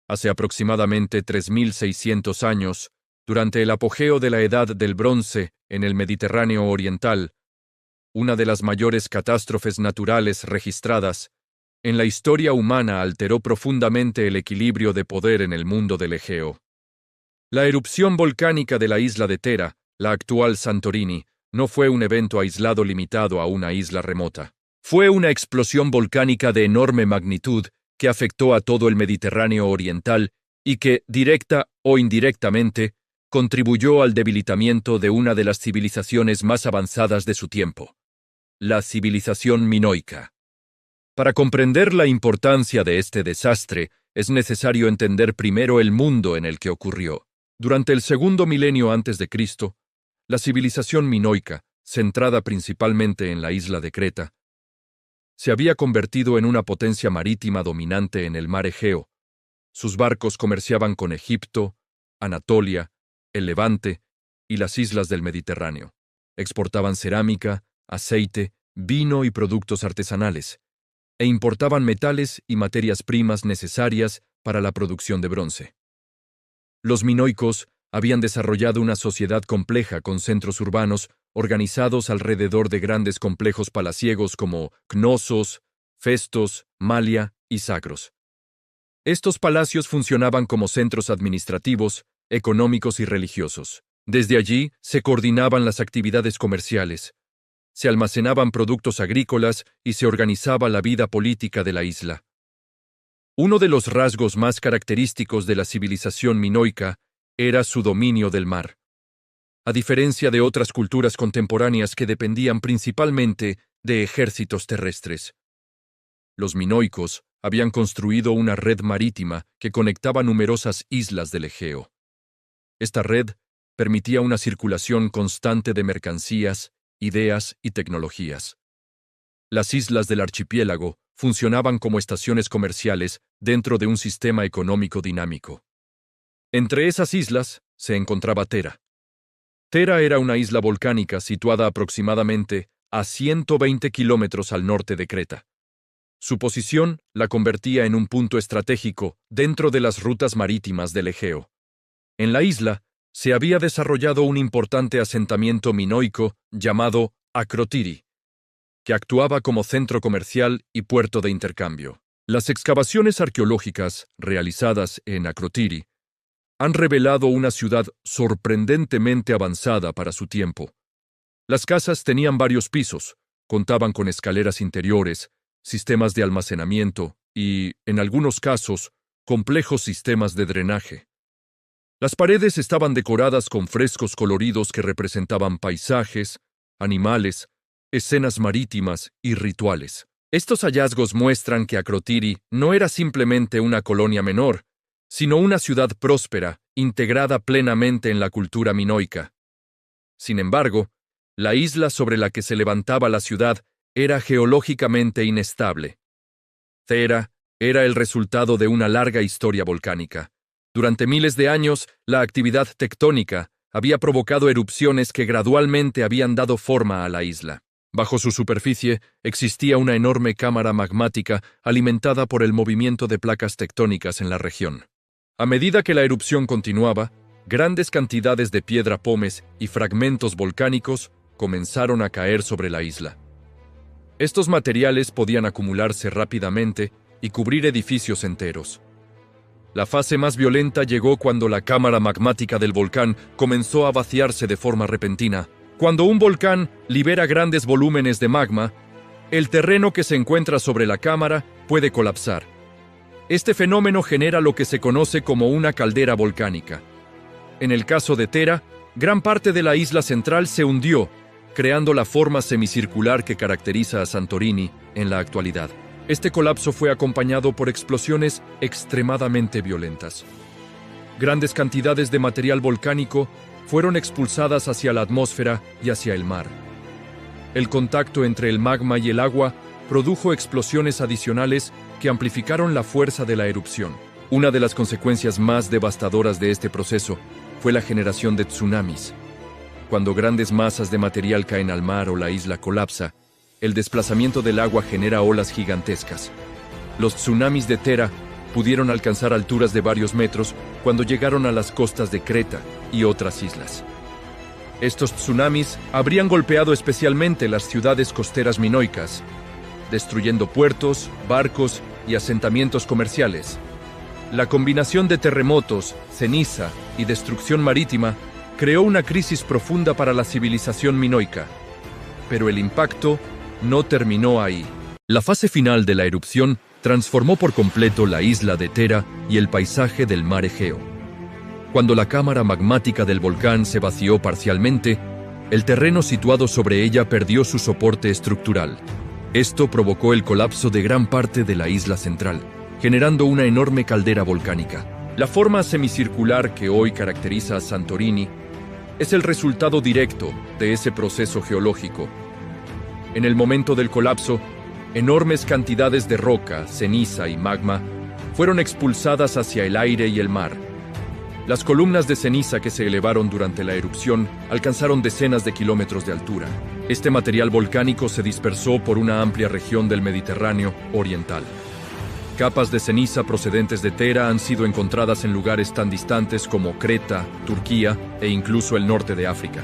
Hace aproximadamente 3600 años, durante el apogeo de la Edad del Bronce en el Mediterráneo oriental, una de las mayores catástrofes naturales registradas en la historia humana alteró profundamente el equilibrio de poder en el mundo del Egeo. La erupción volcánica de la isla de Thera, la actual Santorini, no fue un evento aislado limitado a una isla remota. Fue una explosión volcánica de enorme magnitud que afectó a todo el Mediterráneo oriental y que, directa o indirectamente, contribuyó al debilitamiento de una de las civilizaciones más avanzadas de su tiempo, la civilización minoica. Para comprender la importancia de este desastre, es necesario entender primero el mundo en el que ocurrió. Durante el segundo milenio antes de Cristo, la civilización minoica, centrada principalmente en la isla de Creta, se había convertido en una potencia marítima dominante en el mar Egeo. Sus barcos comerciaban con Egipto, Anatolia, el Levante y las islas del Mediterráneo. Exportaban cerámica, aceite, vino y productos artesanales, e importaban metales y materias primas necesarias para la producción de bronce. Los minoicos habían desarrollado una sociedad compleja con centros urbanos organizados alrededor de grandes complejos palaciegos como Cnosos, Festos, Malia y Sacros. Estos palacios funcionaban como centros administrativos, económicos y religiosos. Desde allí se coordinaban las actividades comerciales, se almacenaban productos agrícolas y se organizaba la vida política de la isla. Uno de los rasgos más característicos de la civilización minoica era su dominio del mar. A diferencia de otras culturas contemporáneas que dependían principalmente de ejércitos terrestres, los minoicos habían construido una red marítima que conectaba numerosas islas del Egeo. Esta red permitía una circulación constante de mercancías, ideas y tecnologías. Las islas del archipiélago funcionaban como estaciones comerciales dentro de un sistema económico dinámico. Entre esas islas se encontraba Thera. Thera era una isla volcánica situada aproximadamente a 120 kilómetros al norte de Creta. Su posición la convertía en un punto estratégico dentro de las rutas marítimas del Egeo. En la isla se había desarrollado un importante asentamiento minoico llamado Akrotiri, que actuaba como centro comercial y puerto de intercambio. Las excavaciones arqueológicas realizadas en Akrotiri han revelado una ciudad sorprendentemente avanzada para su tiempo. Las casas tenían varios pisos, contaban con escaleras interiores, sistemas de almacenamiento y, en algunos casos, complejos sistemas de drenaje. Las paredes estaban decoradas con frescos coloridos que representaban paisajes, animales, escenas marítimas y rituales. Estos hallazgos muestran que Akrotiri no era simplemente una colonia menor, sino una ciudad próspera, integrada plenamente en la cultura minoica. Sin embargo, la isla sobre la que se levantaba la ciudad era geológicamente inestable. Thera era el resultado de una larga historia volcánica. Durante miles de años, la actividad tectónica había provocado erupciones que gradualmente habían dado forma a la isla. Bajo su superficie existía una enorme cámara magmática alimentada por el movimiento de placas tectónicas en la región. A medida que la erupción continuaba, grandes cantidades de piedra pómez y fragmentos volcánicos comenzaron a caer sobre la isla. Estos materiales podían acumularse rápidamente y cubrir edificios enteros. La fase más violenta llegó cuando la cámara magmática del volcán comenzó a vaciarse de forma repentina. Cuando un volcán libera grandes volúmenes de magma, el terreno que se encuentra sobre la cámara puede colapsar. Este fenómeno genera lo que se conoce como una caldera volcánica. En el caso de Thera, gran parte de la isla central se hundió, creando la forma semicircular que caracteriza a Santorini en la actualidad. Este colapso fue acompañado por explosiones extremadamente violentas. Grandes cantidades de material volcánico fueron expulsadas hacia la atmósfera y hacia el mar. El contacto entre el magma y el agua produjo explosiones adicionales que amplificaron la fuerza de la erupción. Una de las consecuencias más devastadoras de este proceso fue la generación de tsunamis. Cuando grandes masas de material caen al mar o la isla colapsa, el desplazamiento del agua genera olas gigantescas. Los tsunamis de Thera pudieron alcanzar alturas de varios metros cuando llegaron a las costas de Creta y otras islas. Estos tsunamis habrían golpeado especialmente las ciudades costeras minoicas, destruyendo puertos, barcos y asentamientos comerciales. La combinación de terremotos, ceniza y destrucción marítima creó una crisis profunda para la civilización minoica. Pero el impacto no terminó ahí. La fase final de la erupción transformó por completo la isla de Thera y el paisaje del mar Egeo. Cuando la cámara magmática del volcán se vació parcialmente, el terreno situado sobre ella perdió su soporte estructural. Esto provocó el colapso de gran parte de la isla central, generando una enorme caldera volcánica. La forma semicircular que hoy caracteriza a Santorini es el resultado directo de ese proceso geológico. En el momento del colapso, enormes cantidades de roca, ceniza y magma fueron expulsadas hacia el aire y el mar. Las columnas de ceniza que se elevaron durante la erupción alcanzaron decenas de kilómetros de altura. Este material volcánico se dispersó por una amplia región del Mediterráneo oriental. Capas de ceniza procedentes de Thera han sido encontradas en lugares tan distantes como Creta, Turquía e incluso el norte de África.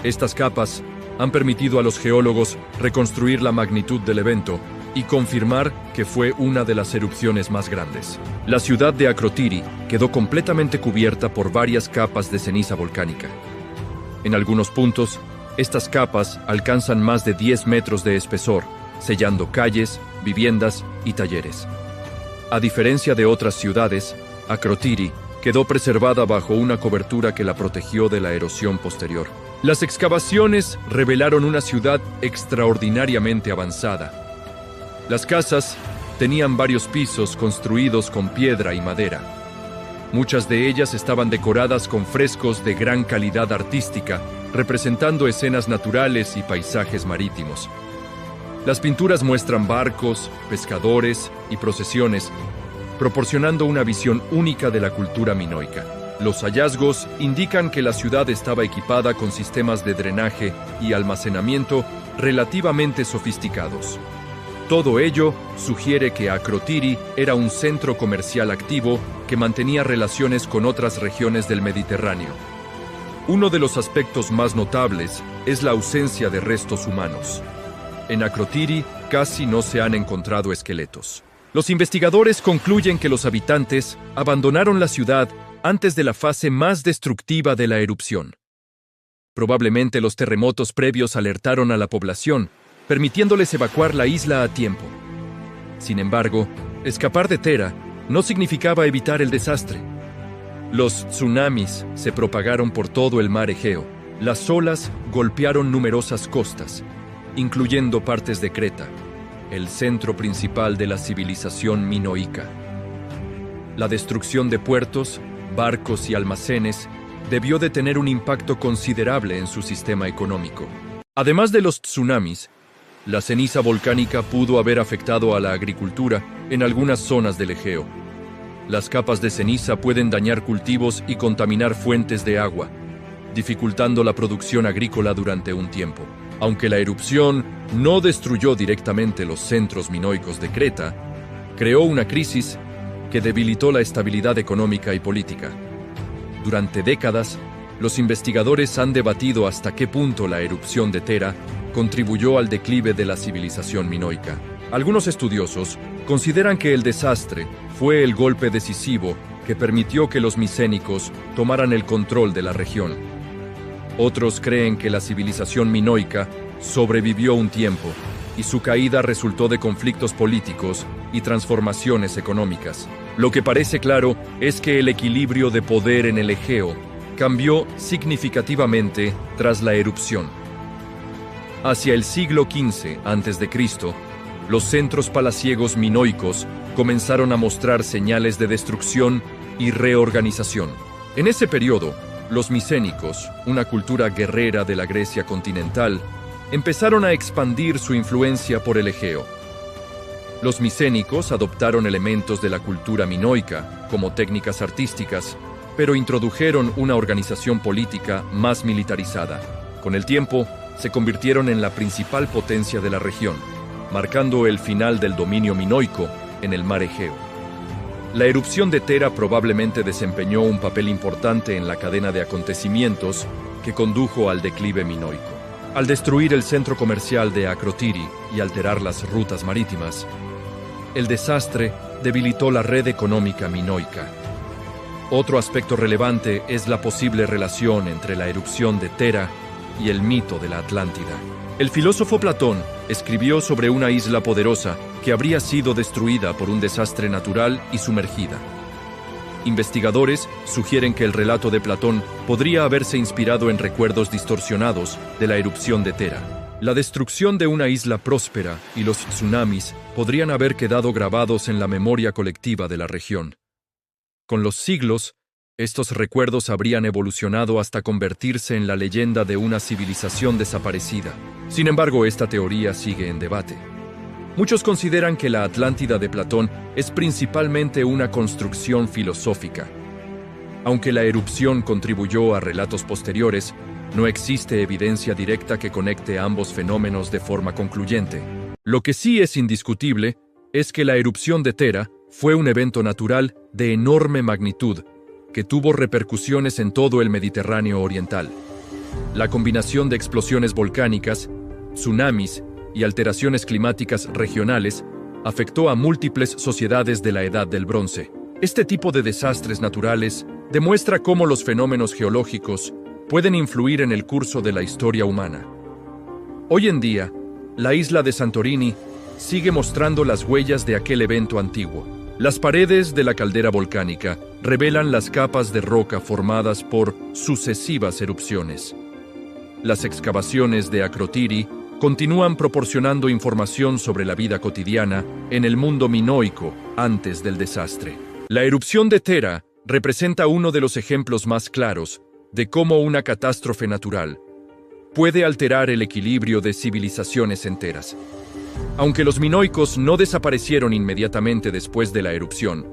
Estas capas han permitido a los geólogos reconstruir la magnitud del evento y confirmar que fue una de las erupciones más grandes. La ciudad de Akrotiri quedó completamente cubierta por varias capas de ceniza volcánica. En algunos puntos, estas capas alcanzan más de 10 metros de espesor, sellando calles, viviendas y talleres. A diferencia de otras ciudades, Akrotiri quedó preservada bajo una cobertura que la protegió de la erosión posterior. Las excavaciones revelaron una ciudad extraordinariamente avanzada. Las casas tenían varios pisos construidos con piedra y madera. Muchas de ellas estaban decoradas con frescos de gran calidad artística, representando escenas naturales y paisajes marítimos. Las pinturas muestran barcos, pescadores y procesiones, proporcionando una visión única de la cultura minoica. Los hallazgos indican que la ciudad estaba equipada con sistemas de drenaje y almacenamiento relativamente sofisticados. Todo ello sugiere que Akrotiri era un centro comercial activo que mantenía relaciones con otras regiones del Mediterráneo. Uno de los aspectos más notables es la ausencia de restos humanos. En Akrotiri casi no se han encontrado esqueletos. Los investigadores concluyen que los habitantes abandonaron la ciudad antes de la fase más destructiva de la erupción. Probablemente los terremotos previos alertaron a la población, permitiéndoles evacuar la isla a tiempo. Sin embargo, escapar de Thera no significaba evitar el desastre. Los tsunamis se propagaron por todo el mar Egeo. Las olas golpearon numerosas costas, incluyendo partes de Creta, el centro principal de la civilización minoica. La destrucción de puertos, barcos y almacenes debió de tener un impacto considerable en su sistema económico. Además de los tsunamis, la ceniza volcánica pudo haber afectado a la agricultura en algunas zonas del Egeo. Las capas de ceniza pueden dañar cultivos y contaminar fuentes de agua, dificultando la producción agrícola durante un tiempo. Aunque la erupción no destruyó directamente los centros minoicos de Creta, creó una crisis que debilitó la estabilidad económica y política. Durante décadas, los investigadores han debatido hasta qué punto la erupción de Thera contribuyó al declive de la civilización minoica. Algunos estudiosos consideran que el desastre fue el golpe decisivo que permitió que los micénicos tomaran el control de la región. Otros creen que la civilización minoica sobrevivió un tiempo y su caída resultó de conflictos políticos y transformaciones económicas. Lo que parece claro es que el equilibrio de poder en el Egeo cambió significativamente tras la erupción. Hacia el siglo XV a.C., los centros palaciegos minoicos comenzaron a mostrar señales de destrucción y reorganización. En ese periodo, los micénicos, una cultura guerrera de la Grecia continental, empezaron a expandir su influencia por el Egeo. Los micénicos adoptaron elementos de la cultura minoica, como técnicas artísticas, pero introdujeron una organización política más militarizada. Con el tiempo, se convirtieron en la principal potencia de la región, marcando el final del dominio minoico en el mar Egeo. La erupción de Tera probablemente desempeñó un papel importante en la cadena de acontecimientos que condujo al declive minoico. Al destruir el centro comercial de Akrotiri y alterar las rutas marítimas, el desastre debilitó la red económica minoica. Otro aspecto relevante es la posible relación entre la erupción de Tera y el mito de la Atlántida. El filósofo Platón escribió sobre una isla poderosa que habría sido destruida por un desastre natural y sumergida. Investigadores sugieren que el relato de Platón podría haberse inspirado en recuerdos distorsionados de la erupción de Tera. La destrucción de una isla próspera y los tsunamis podrían haber quedado grabados en la memoria colectiva de la región. Con los siglos, estos recuerdos habrían evolucionado hasta convertirse en la leyenda de una civilización desaparecida. Sin embargo, esta teoría sigue en debate. Muchos consideran que la Atlántida de Platón es principalmente una construcción filosófica. Aunque la erupción contribuyó a relatos posteriores, no existe evidencia directa que conecte ambos fenómenos de forma concluyente. Lo que sí es indiscutible es que la erupción de Tera fue un evento natural de enorme magnitud que tuvo repercusiones en todo el Mediterráneo oriental. La combinación de explosiones volcánicas, tsunamis y alteraciones climáticas regionales afectó a múltiples sociedades de la Edad del Bronce. Este tipo de desastres naturales demuestra cómo los fenómenos geológicos pueden influir en el curso de la historia humana. Hoy en día, la isla de Santorini sigue mostrando las huellas de aquel evento antiguo. Las paredes de la caldera volcánica revelan las capas de roca formadas por sucesivas erupciones. Las excavaciones de Akrotiri continúan proporcionando información sobre la vida cotidiana en el mundo minoico antes del desastre. La erupción de Tera representa uno de los ejemplos más claros de cómo una catástrofe natural puede alterar el equilibrio de civilizaciones enteras. Aunque los minoicos no desaparecieron inmediatamente después de la erupción,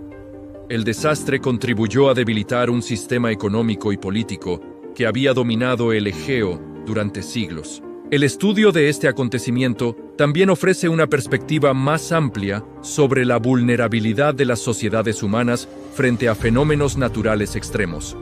el desastre contribuyó a debilitar un sistema económico y político que había dominado el Egeo durante siglos. El estudio de este acontecimiento también ofrece una perspectiva más amplia sobre la vulnerabilidad de las sociedades humanas frente a fenómenos naturales extremos.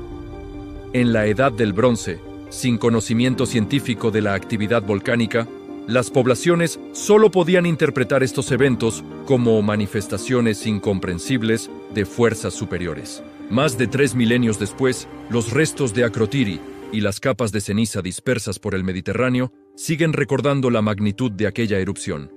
En la Edad del Bronce, sin conocimiento científico de la actividad volcánica, las poblaciones solo podían interpretar estos eventos como manifestaciones incomprensibles de fuerzas superiores. Más de 3 milenios después, los restos de Akrotiri y las capas de ceniza dispersas por el Mediterráneo siguen recordando la magnitud de aquella erupción.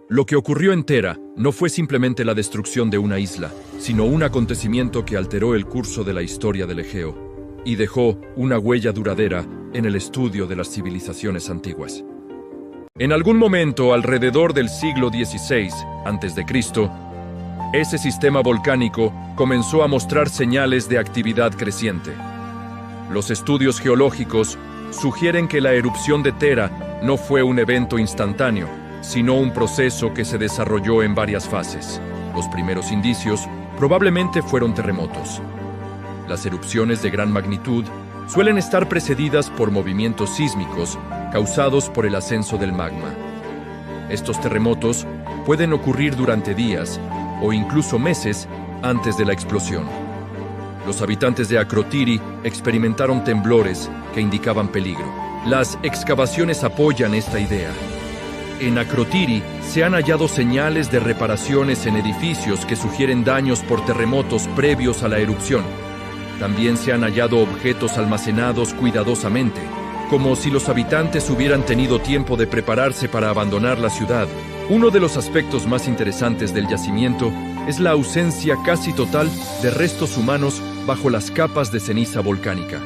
Lo que ocurrió en Tera no fue simplemente la destrucción de una isla, sino un acontecimiento que alteró el curso de la historia del Egeo y dejó una huella duradera en el estudio de las civilizaciones antiguas. En algún momento alrededor del siglo XVI a.C., ese sistema volcánico comenzó a mostrar señales de actividad creciente. Los estudios geológicos sugieren que la erupción de Tera no fue un evento instantáneo, sino un proceso que se desarrolló en varias fases. Los primeros indicios probablemente fueron terremotos. Las erupciones de gran magnitud suelen estar precedidas por movimientos sísmicos causados por el ascenso del magma. Estos terremotos pueden ocurrir durante días o incluso meses antes de la explosión. Los habitantes de Akrotiri experimentaron temblores que indicaban peligro. Las excavaciones apoyan esta idea. En Akrotiri se han hallado señales de reparaciones en edificios que sugieren daños por terremotos previos a la erupción. También se han hallado objetos almacenados cuidadosamente, como si los habitantes hubieran tenido tiempo de prepararse para abandonar la ciudad. Uno de los aspectos más interesantes del yacimiento es la ausencia casi total de restos humanos bajo las capas de ceniza volcánica.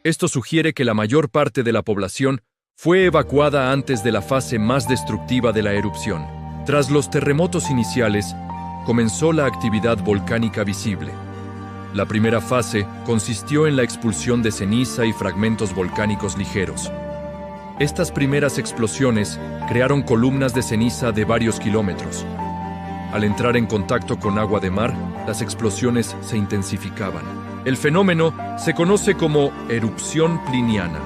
Esto sugiere que la mayor parte de la población fue evacuada antes de la fase más destructiva de la erupción. Tras los terremotos iniciales, comenzó la actividad volcánica visible. La primera fase consistió en la expulsión de ceniza y fragmentos volcánicos ligeros. Estas primeras explosiones crearon columnas de ceniza de varios kilómetros. Al entrar en contacto con agua de mar, las explosiones se intensificaban. El fenómeno se conoce como erupción pliniana,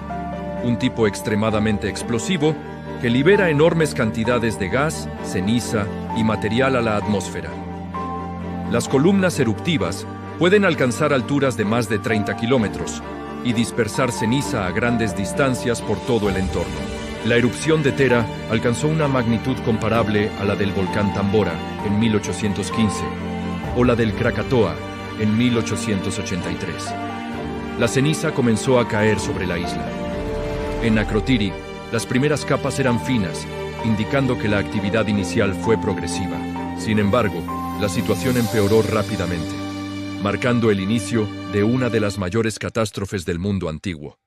un tipo extremadamente explosivo que libera enormes cantidades de gas, ceniza y material a la atmósfera. Las columnas eruptivas pueden alcanzar alturas de más de 30 kilómetros y dispersar ceniza a grandes distancias por todo el entorno. La erupción de Tera alcanzó una magnitud comparable a la del volcán Tambora en 1815 o la del Krakatoa en 1883. La ceniza comenzó a caer sobre la isla. En Akrotiri, las primeras capas eran finas, indicando que la actividad inicial fue progresiva. Sin embargo, la situación empeoró rápidamente, marcando el inicio de una de las mayores catástrofes del mundo antiguo.